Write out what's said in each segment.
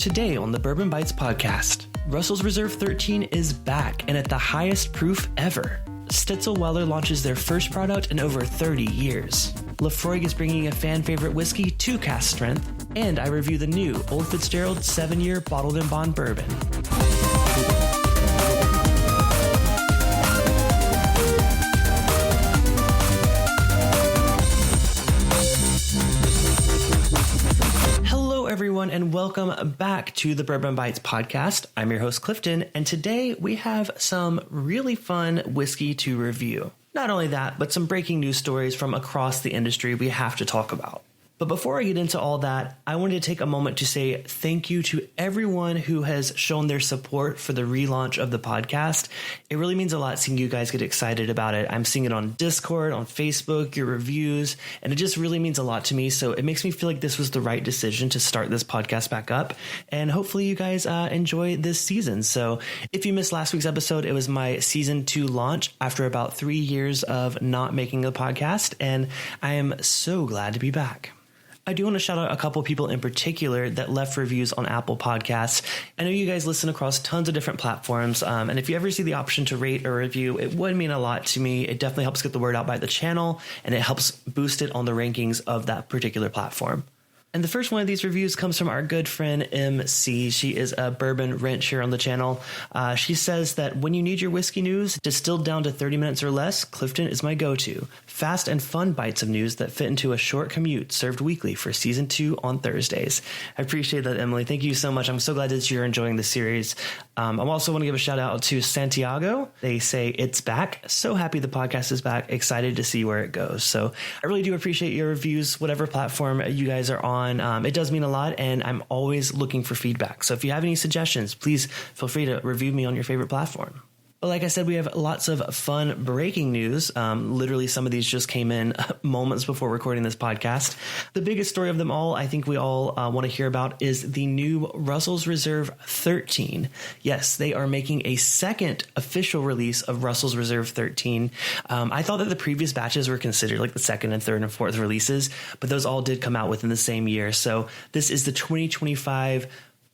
Today on the Bourbon Bytes podcast, Russell's Reserve 13 is back and at the highest proof ever. Stitzel-Weller launches their first product in over 30 years. Laphroaig is bringing a fan-favorite whiskey to cask strength, and I review the new Old Fitzgerald 7-year bottled in bond bourbon. Everyone, and welcome back to the Bourbon Bytes podcast. I'm your host Clifton, and today we have some really fun whiskey to review. Not only that, but some breaking news stories from across the industry we have to talk about. But before I get into all that, I wanted to take a moment to say thank you to everyone who has shown their support for the relaunch of the podcast. It really means a lot seeing you guys get excited about it. I'm seeing it on Discord, on Facebook, your reviews, and it just really means a lot to me. So it makes me feel like this was the right decision to start this podcast back up. And hopefully you guys enjoy this season. So if you missed last week's episode, it was my season 2 launch after about 3 years of not making a podcast. And I am so glad to be back. I do want to shout out a couple people in particular that left reviews on Apple Podcasts. I know you guys listen across tons of different platforms, and if you ever see the option to rate or review, it would mean a lot to me. It definitely helps get the word out by the channel, and it helps boost it on the rankings of that particular platform. And the first one of these reviews comes from our good friend MC. She is a bourbon wrench here on the channel. She says that when you need your whiskey news distilled down to 30 minutes or less, Clifton is my go-to. Fast and fun bites of news that fit into a short commute, served weekly for season 2 on Thursdays. I appreciate that, Emily. Thank you so much. I'm so glad that you're enjoying the series. I also want to give a shout out to Santiago. They say it's back. So happy the podcast is back. Excited to see where it goes. So I really do appreciate your reviews, whatever platform you guys are on. It does mean a lot, and I'm always looking for feedback. So if you have any suggestions, please feel free to review me on your favorite platform. But like I said, we have lots of fun breaking news. Literally, some of these just came in moments before recording this podcast. The biggest story of them all, I think we all want to hear about, is the new Russell's Reserve 13. Yes, they are making a second official release of Russell's Reserve 13. I thought that the previous batches were considered like the second and third and fourth releases, but those all did come out within the same year. So this is the 2025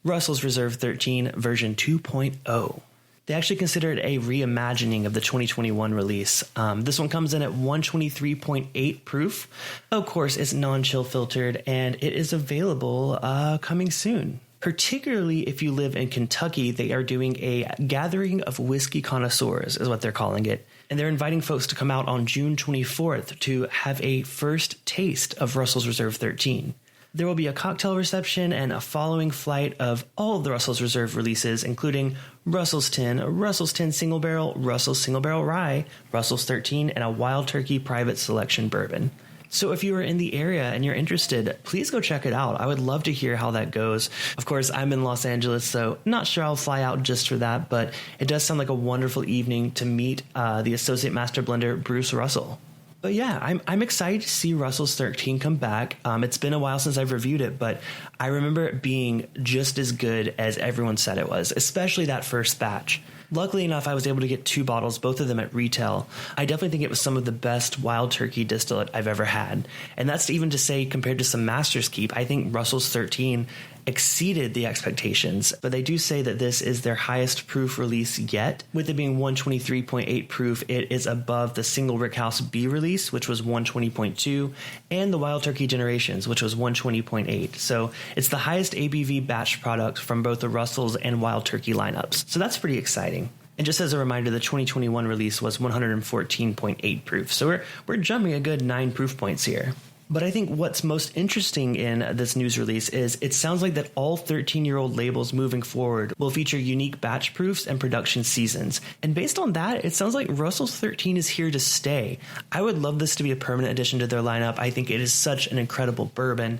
Russell's Reserve 13 version 2.0. They actually consider it a reimagining of the 2021 release. This one comes in at 123.8 proof. Of course, it's non-chill filtered, and it is available coming soon. Particularly if you live in Kentucky, they are doing a gathering of whiskey connoisseurs, is what they're calling it. And they're inviting folks to come out on June 24th to have a first taste of Russell's Reserve 13. There will be a cocktail reception and a following flight of all of the Russell's Reserve releases, including Russell's 10, Russell's 10 Single Barrel, Russell's Single Barrel Rye, Russell's 13, and a Wild Turkey Private Selection Bourbon. So if you are in the area and you're interested, please go check it out. I would love to hear how that goes. Of course, I'm in Los Angeles, so not sure I'll fly out just for that, but it does sound like a wonderful evening to meet the Associate Master Blender, Bruce Russell. But yeah, I'm excited to see Russell's 13 come back. It's been a while since I've reviewed it, but I remember it being just as good as everyone said it was, especially that first batch. Luckily enough, I was able to get 2 bottles, both of them at retail. I definitely think it was some of the best Wild Turkey distillate I've ever had. And that's even to say, compared to some Master's Keep, I think Russell's 13 exceeded the expectations. But they do say that this is their highest proof release yet. With it being 123.8 proof, it is above the Single Rickhouse B release, which was 120.2, and the Wild Turkey Generations, which was 120.8. So it's the highest ABV batch product from both the Russell's and Wild Turkey lineups. So that's pretty exciting. And just as a reminder, the 2021 release was 114.8 proof. So we're jumping a good 9 proof points here. But I think what's most interesting in this news release is it sounds like that all 13-year-old labels moving forward will feature unique batch proofs and production seasons. And based on that, it sounds like Russell's 13 is here to stay. I would love this to be a permanent addition to their lineup. I think it is such an incredible bourbon.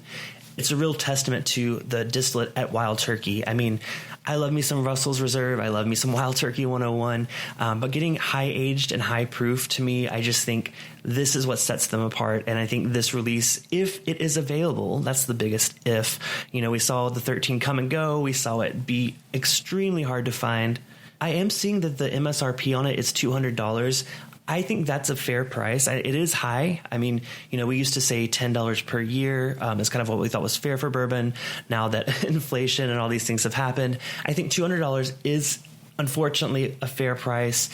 It's a real testament to the distillate at Wild Turkey. I mean, I love me some Russell's Reserve. I love me some Wild Turkey 101. But getting high aged and high proof, to me, I just think this is what sets them apart. And I think this release, if it is available, that's the biggest if. You know, we saw the 13 come and go. We saw it be extremely hard to find. I am seeing that the MSRP on it is $200. I think that's a fair price. It is high. I mean, we used to say $10 per year is kind of what we thought was fair for bourbon. Now that inflation and all these things have happened, I think $200 is unfortunately a fair price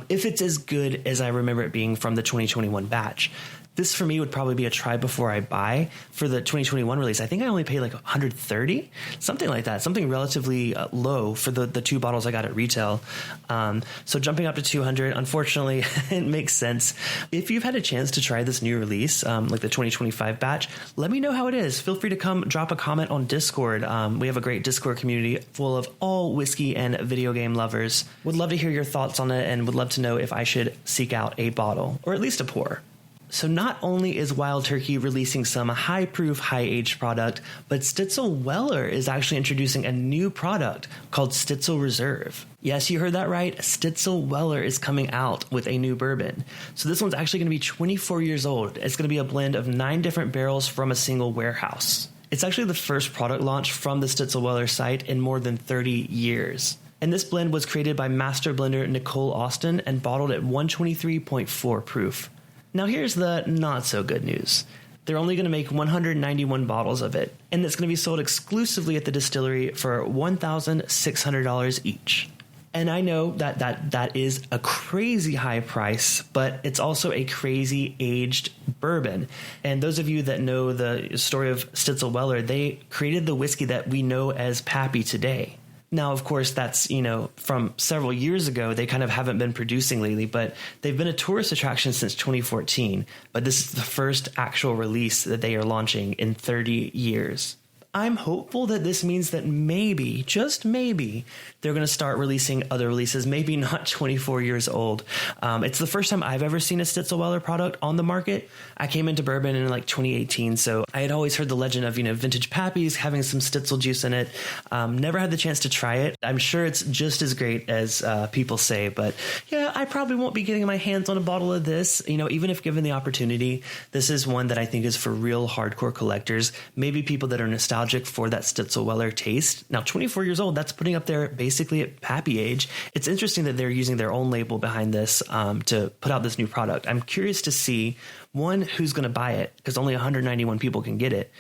if it's as good as I remember it being from the 2021 batch. This for me would probably be a try before I buy. For the 2021 release, I think I only paid like $130, something like that, something relatively low for the 2 bottles I got at retail. So jumping up to $200, unfortunately, it makes sense. If you've had a chance to try this new release, like the 2025 batch, let me know how it is. Feel free to come drop a comment on Discord. We have a great Discord community full of all whiskey and video game lovers. Would love to hear your thoughts on it and would love to know if I should seek out a bottle or at least a pour. So not only is Wild Turkey releasing some high-proof, high-aged product, but Stitzel-Weller is actually introducing a new product called Stitzel Reserve. Yes, you heard that right. Stitzel-Weller is coming out with a new bourbon. So this one's actually going to be 24 years old. It's going to be a blend of 9 different barrels from a single warehouse. It's actually the first product launch from the Stitzel-Weller site in more than 30 years. And this blend was created by master blender Nicole Austin and bottled at 123.4 proof. Now here's the not so good news. They're only going to make 191 bottles of it, and it's going to be sold exclusively at the distillery for $1,600 each. And I know that is a crazy high price, but it's also a crazy aged bourbon. And those of you that know the story of Stitzel-Weller, they created the whiskey that we know as Pappy today. Now, of course, that's, from several years ago. They kind of haven't been producing lately, but they've been a tourist attraction since 2014. But this is the first actual release that they are launching in 30 years. I'm hopeful that this means that maybe, just maybe, they're going to start releasing other releases, maybe not 24 years old. It's the first time I've ever seen a Stitzel-Weller product on the market. I came into bourbon in like 2018, so I had always heard the legend of, vintage Pappies having some Stitzel juice in it. Never had the chance to try it. I'm sure it's just as great as people say, but yeah, I probably won't be getting my hands on a bottle of this. Even if given the opportunity, this is one that I think is for real hardcore collectors, maybe people that are nostalgic for that Stitzel-Weller taste. Now, 24 years old, that's putting up there basically at Pappy age. It's interesting that they're using their own label behind this to put out this new product. I'm curious to see, one, who's going to buy it, because only 191 people can get it,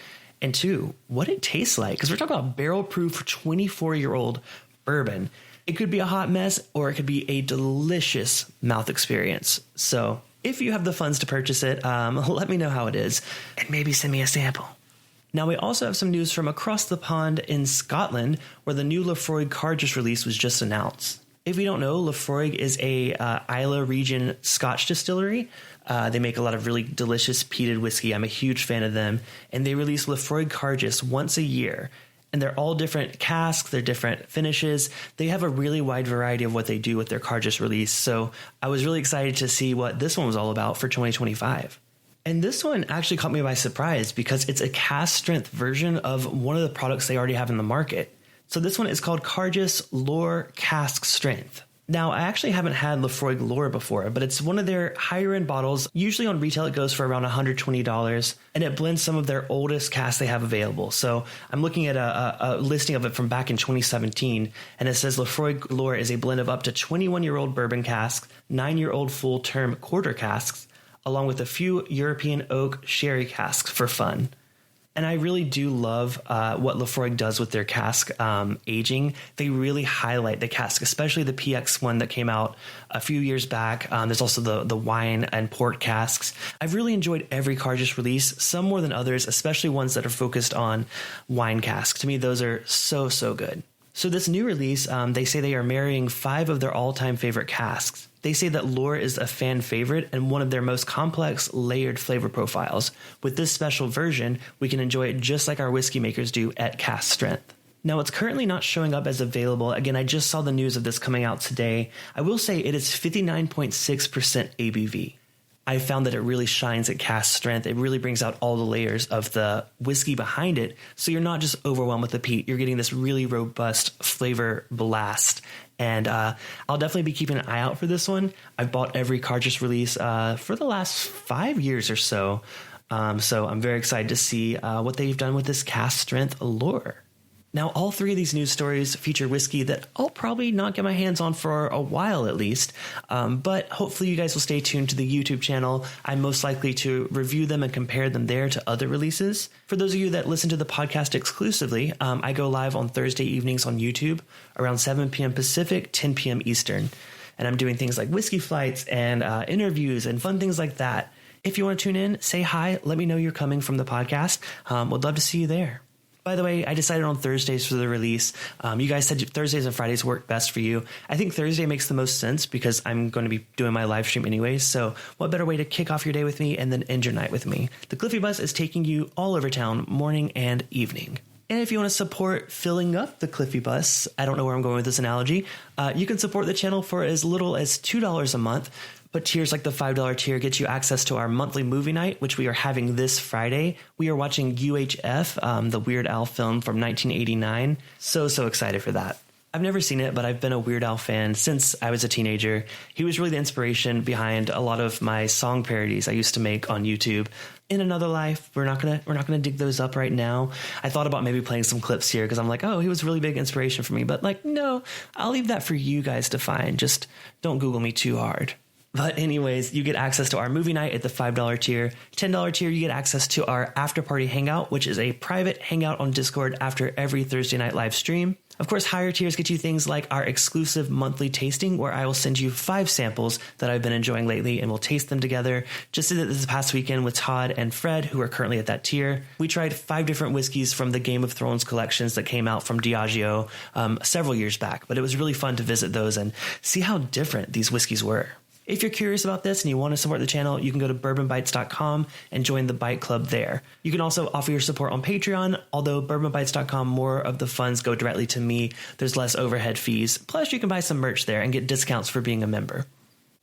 and two, what it tastes like, because we're talking about barrel-proof 24-year-old bourbon. It could be a hot mess, or it could be a delicious mouth experience. So if you have the funds to purchase it, let me know how it is, and maybe send me a sample. Now, we also have some news from across the pond in Scotland, where the new Laphroaig Cairdeas release was just announced. If you don't know, Laphroaig is a Islay region Scotch distillery. They make a lot of really delicious peated whiskey. I'm a huge fan of them. And they release Laphroaig Cairdeas once a year. And they're all different casks, they're different finishes. They have a really wide variety of what they do with their Cairdeas release. So I was really excited to see what this one was all about for 2025. And this one actually caught me by surprise because it's a cask strength version of one of the products they already have in the market. So this one is called Cairdeas Lore Cask Strength. Now, I actually haven't had Laphroaig Lore before, but it's one of their higher end bottles. Usually on retail, it goes for around $120, and it blends some of their oldest casks they have available. So I'm looking at a listing of it from back in 2017, and it says Laphroaig Lore is a blend of up to 21-year-old bourbon casks, 9-year-old full-term quarter casks, along with a few European oak sherry casks for fun. And I really do love what Laphroaig does with their cask aging. They really highlight the cask, especially the PX one that came out a few years back. There's also the wine and port casks. I've really enjoyed every Cairdeas release, some more than others, especially ones that are focused on wine casks. To me, those are so, so good. So this new release, they say they are marrying 5 of their all-time favorite casks. They say that Lore is a fan favorite and one of their most complex, layered flavor profiles. With this special version, we can enjoy it just like our whiskey makers do at cask strength. Now, it's currently not showing up as available. Again, I just saw the news of this coming out today. I will say it is 59.6% ABV. I found that it really shines at cask strength. It really brings out all the layers of the whiskey behind it. So you're not just overwhelmed with the peat. You're getting this really robust flavor blast. And I'll definitely be keeping an eye out for this one. I've bought every Cairdeas release for the last 5 years or so. So I'm very excited to see what they've done with this cask strength Lore. Now, all three of these news stories feature whiskey that I'll probably not get my hands on for a while at least, but hopefully you guys will stay tuned to the YouTube channel. I'm most likely to review them and compare them there to other releases. For those of you that listen to the podcast exclusively, I go live on Thursday evenings on YouTube around 7 p.m. Pacific, 10 p.m. Eastern, and I'm doing things like whiskey flights and interviews and fun things like that. If you want to tune in, say hi, let me know you're coming from the podcast. Would love to see you there. By the way, I decided on Thursdays for the release. You guys said Thursdays and Fridays work best for you. I think Thursday makes the most sense because I'm going to be doing my live stream anyways. So what better way to kick off your day with me and then end your night with me? The Cliffy Bus is taking you all over town, morning and evening. And if you want to support filling up the Cliffy Bus, I don't know where I'm going with this analogy, you can support the channel for as little as $2 a month. But tiers like the $5 tier get you access to our monthly movie night, which we are having this Friday. We are watching UHF, the Weird Al film from 1989. So excited for that. I've never seen it, but I've been a Weird Al fan since I was a teenager. He was really the inspiration behind a lot of my song parodies I used to make on YouTube. In another life, we're not gonna dig those up right now. I thought about maybe playing some clips here because I'm like, oh, he was a really big inspiration for me. But like, no, I'll leave that for you guys to find. Just don't Google me too hard. But anyways, you get access to our movie night at the $5 tier. $10 tier, you get access to our after party hangout, which is a private hangout on Discord after every Thursday night live stream. Of course, higher tiers get you things like our exclusive monthly tasting, where I will send you 5 samples that I've been enjoying lately and we'll taste them together. Just did it this past weekend with Todd and Fred, who are currently at that tier. We tried 5 different whiskeys from the Game of Thrones collections that came out from Diageo several years back, but it was really fun to visit those and see how different these whiskeys were. If you're curious about this and you want to support the channel, you can go to bourbonbytes.com and join the Byte Club there. You can also offer your support on Patreon, although bourbonbytes.com, more of the funds go directly to me. There's less overhead fees. Plus, you can buy some merch there and get discounts for being a member.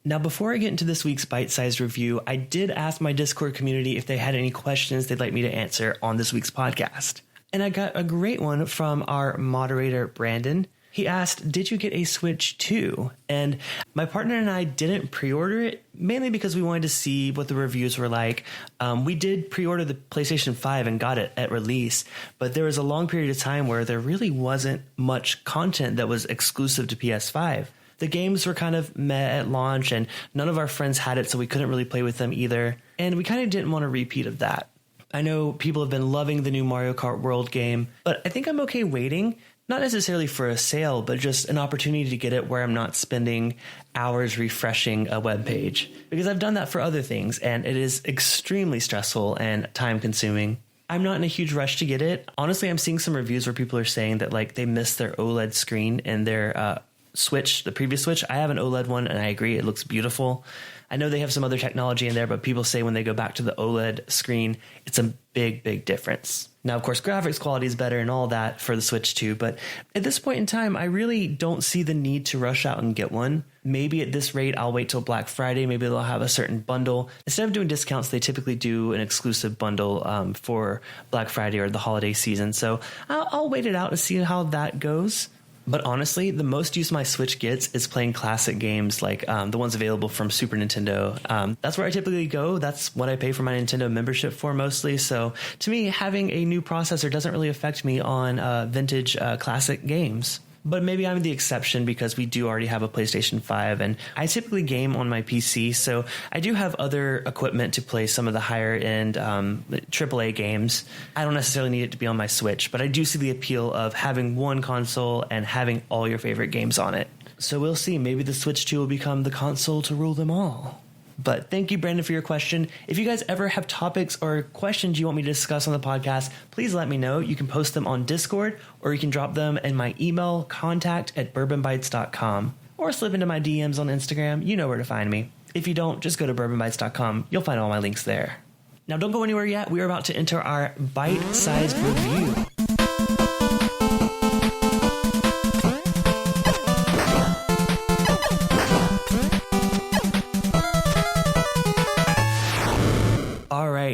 Now, before I get into this week's Byte-Sized review, I did ask my Discord community if they had any questions they'd like me to answer on this week's podcast. And I got a great one from our moderator, Brandon. He asked, did you get a Switch 2? And my partner and I didn't pre-order it, mainly because we wanted to see what the reviews were like. We did pre-order the PlayStation 5 and got it at release, but there was a long period of time where there really wasn't much content that was exclusive to PS5. The games were kind of meh at launch, and none of our friends had it, so we couldn't really play with them either. And we kind of didn't want a repeat of that. I know people have been loving the new Mario Kart World game, but I think I'm okay waiting. Not necessarily for a sale, but just an opportunity to get it where I'm not spending hours refreshing a web page. Because I've done that for other things, and it is extremely stressful and time consuming. I'm not in a huge rush to get it. Honestly, I'm seeing some reviews where people are saying that like they miss their OLED screen in their Switch, the previous Switch. I have an OLED one, and I agree, it looks beautiful. I know they have some other technology in there, but people say when they go back to the OLED screen, it's a big difference. Now, of course, graphics quality is better and all that for the Switch 2, but at this point in time, I really don't see the need to rush out and get one. Maybe at this rate, I'll wait till Black Friday. Maybe they'll have a certain bundle. Instead of doing discounts, they typically do an exclusive bundle for Black Friday or the holiday season. So I'll wait it out and see how that goes. But honestly, the most use my Switch gets is playing classic games like the ones available from Super Nintendo. That's where I typically go. That's what I pay for my Nintendo membership for mostly. So to me, having a new processor doesn't really affect me on vintage classic games. But maybe I'm the exception because we do already have a PlayStation 5 and I typically game on my PC. So I do have other equipment to play some of the higher end AAA games. I don't necessarily need it to be on my Switch, but I do see the appeal of having one console and having all your favorite games on it. So we'll see. Maybe the Switch 2 will become the console to rule them all. But thank you, Brandon, for your question. If you guys ever have topics or questions you want me to discuss on the podcast, please let me know. You can post them on Discord, or you can drop them in my email, contact@bourbonbytes.com, or slip into my DMs on Instagram. You know where to find me. If you don't, just go to bourbonbytes.com. You'll find all my links there. Now, don't go anywhere yet. We are about to enter our bite-sized review.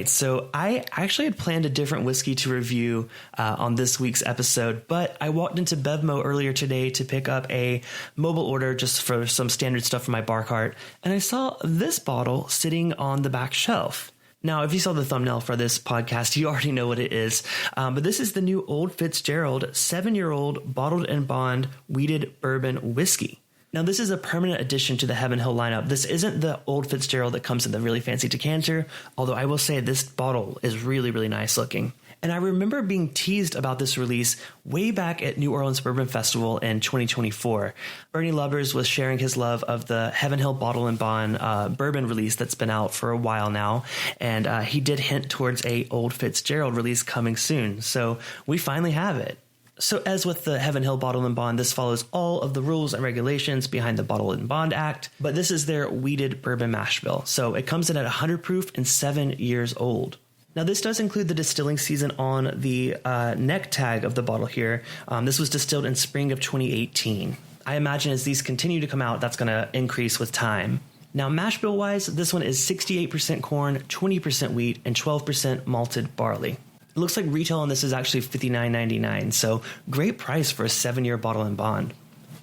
So I actually had planned a different whiskey to review on this week's episode, but I walked into Bevmo earlier today to pick up a mobile order just for some standard stuff for my bar cart, and I saw this bottle sitting on the back shelf. Now, if you saw the thumbnail for this podcast, you already know what it is. But this is the new Old Fitzgerald 7-year-old bottled and bond wheated bourbon whiskey. Now, this is a permanent addition to the Heaven Hill lineup. This isn't the Old Fitzgerald that comes in the really fancy decanter, although I will say this bottle is really, really nice looking. And I remember being teased about this release way back at New Orleans Bourbon Festival in 2024. Bernie Lubbers was sharing his love of the Heaven Hill Bottle and Bond bourbon release that's been out for a while now. And he did hint towards a Old Fitzgerald release coming soon. So we finally have it. So as with the Heaven Hill Bottle and Bond, this follows all of the rules and regulations behind the Bottle and Bond Act, but this is their wheated bourbon mash bill. So it comes in at 100 proof and 7 years old. Now, this does include the distilling season on the neck tag of the bottle here. This was distilled in spring of 2018. I imagine as these continue to come out, that's going to increase with time. Now, mash bill wise, this one is 68% corn, 20% wheat, and 12% malted barley. It looks like retail on this is actually $59.99, so great price for a 7-year bottle and bond.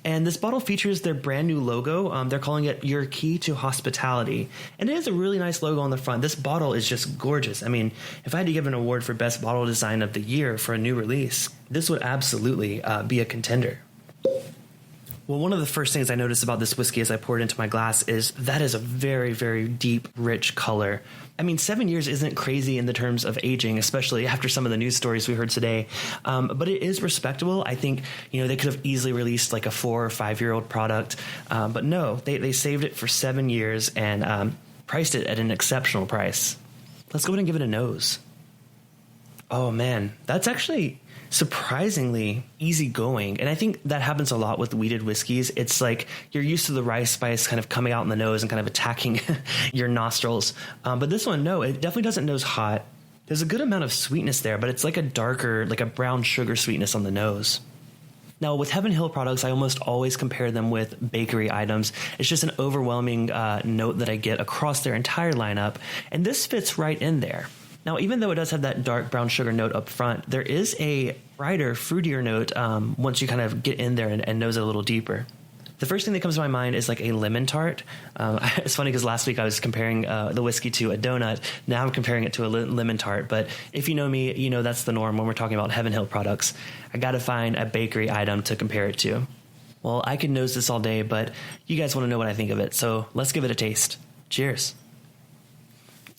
And this bottle features their brand new logo. They're calling it Your Key to Hospitality. And it is a really nice logo on the front. This bottle is just gorgeous. I mean, if I had to give an award for best bottle design of the year for a new release, this would absolutely be a contender. Well, one of the first things I noticed about this whiskey as I poured it into my glass is that is a very, very deep, rich color. I mean, 7 years isn't crazy in the terms of aging, especially after some of the news stories we heard today. But it is respectable. I think, they could have easily released like a 4 or 5-year-old product. But no, they saved it for 7 years and priced it at an exceptional price. Let's go ahead and give it a nose. Oh, man, that's actually surprisingly easygoing. And I think that happens a lot with wheated whiskeys. It's like you're used to the rice spice kind of coming out in the nose and kind of attacking your nostrils. But this one, no, it definitely doesn't nose hot. There's a good amount of sweetness there, but it's like a darker, like a brown sugar sweetness on the nose. Now, with Heaven Hill products, I almost always compare them with bakery items. It's just an overwhelming note that I get across their entire lineup, and this fits right in there. Now, even though it does have that dark brown sugar note up front, there is a brighter, fruitier note once you kind of get in there and nose it a little deeper. The first thing that comes to my mind is like a lemon tart. It's funny because last week I was comparing the whiskey to a donut. Now I'm comparing it to a lemon tart. But if you know me, you know that's the norm when we're talking about Heaven Hill products. I got to find a bakery item to compare it to. Well, I could nose this all day, but you guys want to know what I think of it. So let's give it a taste. Cheers.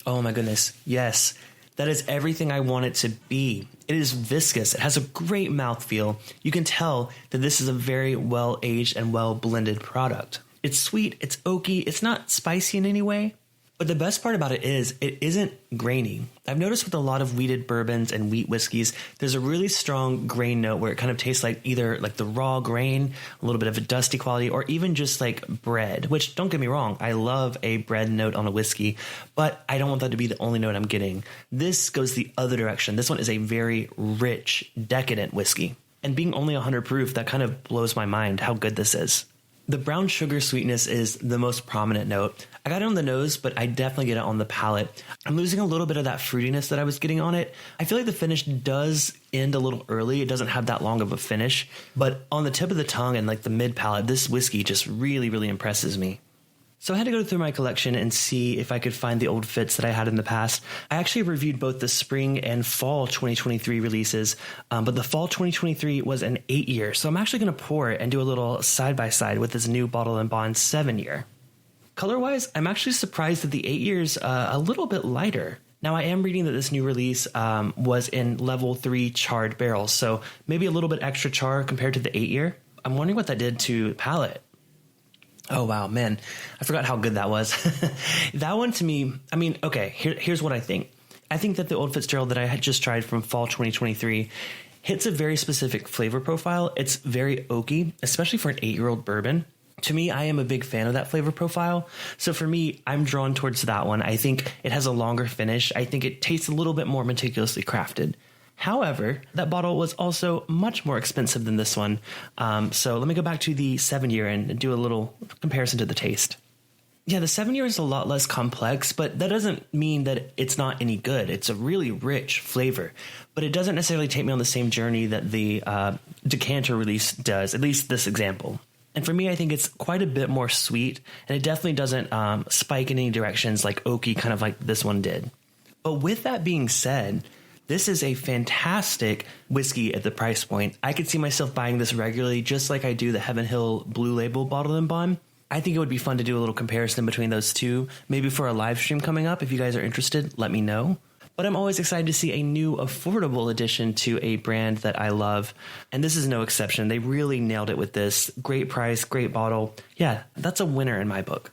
Oh my goodness. Yes. That is everything I want it to be. It is viscous. It has a great mouthfeel. You can tell that this is a very well-aged and well-blended product. It's sweet, it's oaky, it's not spicy in any way. But the best part about it is it isn't grainy. I've noticed with a lot of wheated bourbons and wheat whiskeys, there's a really strong grain note where it kind of tastes like either like the raw grain, a little bit of a dusty quality, or even just like bread, which don't get me wrong, I love a bread note on a whiskey, but I don't want that to be the only note I'm getting. This goes the other direction. This one is a very rich, decadent whiskey. And being only 100 proof, that kind of blows my mind how good this is. The brown sugar sweetness is the most prominent note. I got it on the nose, but I definitely get it on the palate. I'm losing a little bit of that fruitiness that I was getting on it. I feel like the finish does end a little early. It doesn't have that long of a finish, but on the tip of the tongue and like the mid palate, this whiskey just really, really impresses me. So I had to go through my collection and see if I could find the old Fitz that I had in the past. I actually reviewed both the spring and fall 2023 releases, but the fall 2023 was an 8-year. So I'm actually going to pour it and do a little side-by-side with this new Bottle & Bond 7-year. Color-wise, I'm actually surprised that the 8 years a little bit lighter. Now, I am reading that this new release was in level 3 charred barrels, so maybe a little bit extra char compared to the 8-year. I'm wondering what that did to palate. Oh, wow, man. I forgot how good that was. That one to me, I mean, okay, here's what I think. I think that the Old Fitzgerald that I had just tried from fall 2023 hits a very specific flavor profile. It's very oaky, especially for an 8-year-old bourbon. To me, I am a big fan of that flavor profile. So for me, I'm drawn towards that one. I think it has a longer finish. I think it tastes a little bit more meticulously crafted. However, that bottle was also much more expensive than this one. So let me go back to the 7-year and do a little comparison to the taste. Yeah, the 7-year is a lot less complex, but that doesn't mean that it's not any good. It's a really rich flavor, but it doesn't necessarily take me on the same journey that the decanter release does, at least this example. And for me, I think it's quite a bit more sweet, and it definitely doesn't spike in any directions like oaky, kind of like this one did. But with that being said, this is a fantastic whiskey at the price point. I could see myself buying this regularly, just like I do the Heaven Hill Blue Label bottled and bond. I think it would be fun to do a little comparison between those two, maybe for a live stream coming up. If you guys are interested, let me know. But I'm always excited to see a new affordable addition to a brand that I love. And this is no exception. They really nailed it with this. Great price, great bottle. Yeah, that's a winner in my book.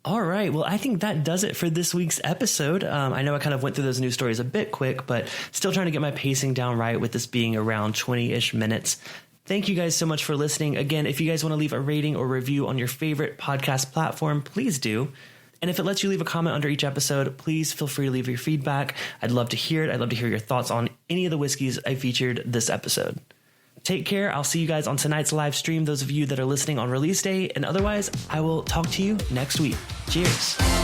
All right. Well, I think that does it for this week's episode. I know I kind of went through those news stories a bit quick, but still trying to get my pacing down right with this being around 20-ish minutes. Thank you guys so much for listening. Again, if you guys want to leave a rating or review on your favorite podcast platform, please do. And if it lets you leave a comment under each episode, please feel free to leave your feedback. I'd love to hear it. I'd love to hear your thoughts on any of the whiskeys I featured this episode. Take care. I'll see you guys on tonight's live stream, those of you that are listening on release day. And otherwise, I will talk to you next week. Cheers.